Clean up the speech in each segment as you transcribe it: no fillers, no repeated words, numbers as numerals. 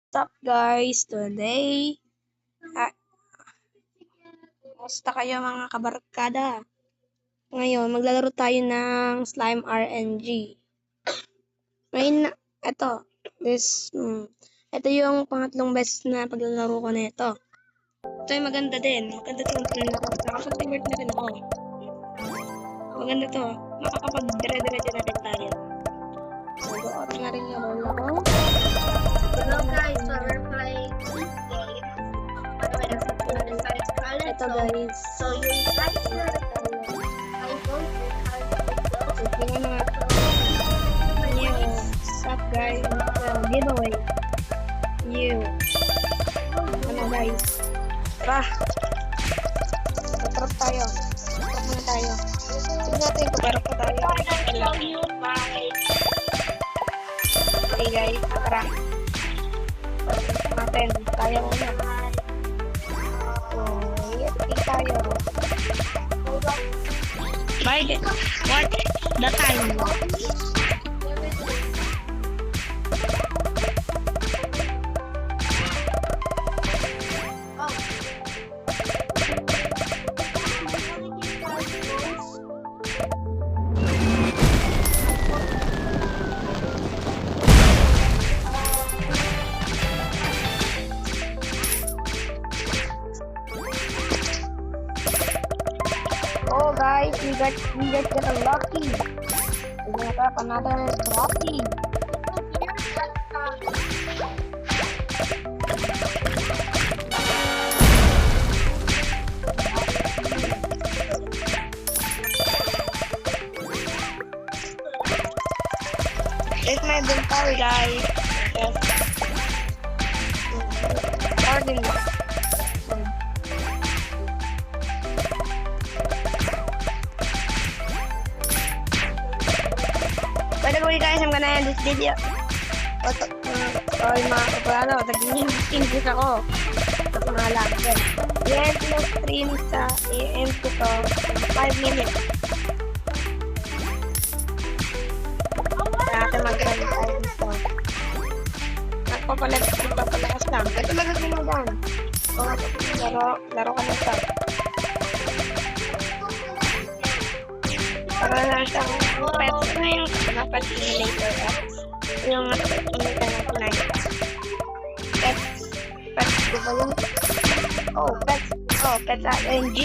What's up guys? Today, kumusta kayo mga kabarkada? Ngayon, maglalaro tayo ng Slime RNG. Ngayon, ito yung pangatlong best na paglalaro ko na ito. Ito yung maganda din. Maganda ito yung laro. Nakapag-favorite na rin ako. Maganda to. Makakapag-dire-diretso na rin tayo. So, go-out na rin yung role ko. Hello guys, so we're playing this game. Ito guys. So you guys are iPhone and Tingnan na nga. What's up guys? Giveaway. Ano guys? Tara! Tatrap tayo. Tatrap muna tayo. Tignan natin kung parang pa tayo. Okay guys, tara. Natin, tayo muna. Okay tayo. Bye. What? The time. Oh guys, we got lucky. We got another trophy. It's my inventory, guys. Yes. Pardon me. By the way, guys, I'm gonna end this video. Sorry mga kapalalo, nag-English ako. Ito sa mga language. I-end yung stream sa i-end ko to 5 minutes. Natin mag-run tayo dito. Nagpapalakas lang. Ito lang ang sinudan. Laro ka na ito. Para lang siyang pets na yung pet simulator apps. Yung simulator natin na pets. Pets, diba yung pets RNG.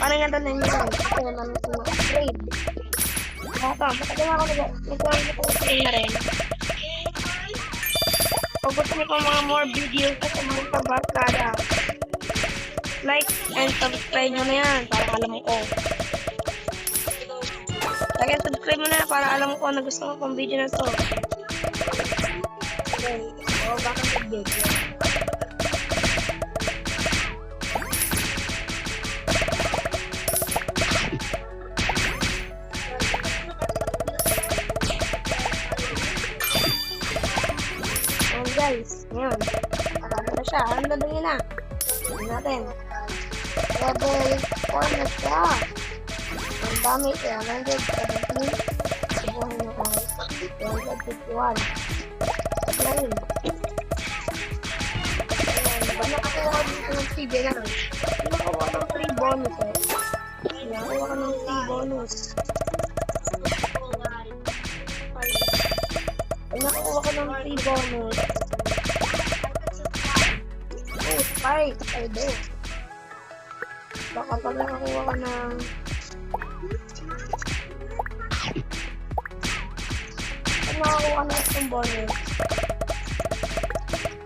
Parang nga doon na yun. Kasi naman yung upgrade. Matagal ako nag-upgrade na rin. Kung gusto niyo pang mga more videos at mga kabarkada, like and subscribe nyo na yan para alam ko. Like and subscribe mo na para alam ko na gusto mo pang video na to. Okay, bakit nag-video? Guys, ngayon, marami na siya. Anong dadangin na? Tignan natin. Level 4 na siya. Ang dami, 117. Subuhin na guys. 151. At na rin. Diba nakakuha dito ng TV na? Nakakuha ng free bonus eh. Nakakuha ka ng free bonus. Nakakuha ka ng free bonus. Spike! Pwede. Baka pag nakakuha ka ng nakakuha ng isang bonus,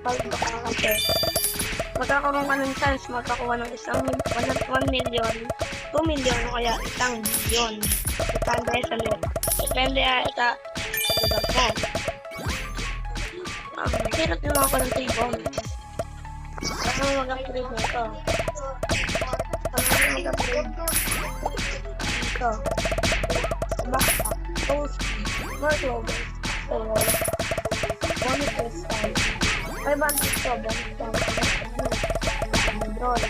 pag baka kasi magkakaroon ka ng chance makakuha ng 1 million, 2 million o kaya 1 billion. Depende sa lit. Depende sa lugar ko. Hirap yung ako ng 3 bonus. Ano mag-upgrade na ito? Ano mag-upgrade? Ito. Backpack. Toast. More global. Bonus this time. May bantis ito. Bonus time. Roll.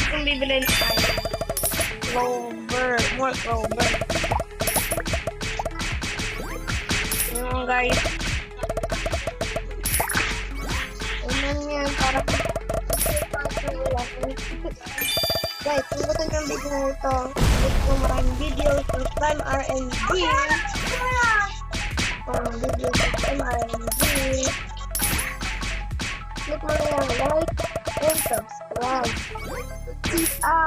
Kung bibilin tayo. Clover. More clover. guys. Ayan yan, para guys, kung gusto nyo yung video na ito, click po maraming video, subscribe RNG. Video, subscribe RNG. Click mo na yung like and subscribe. Peace out!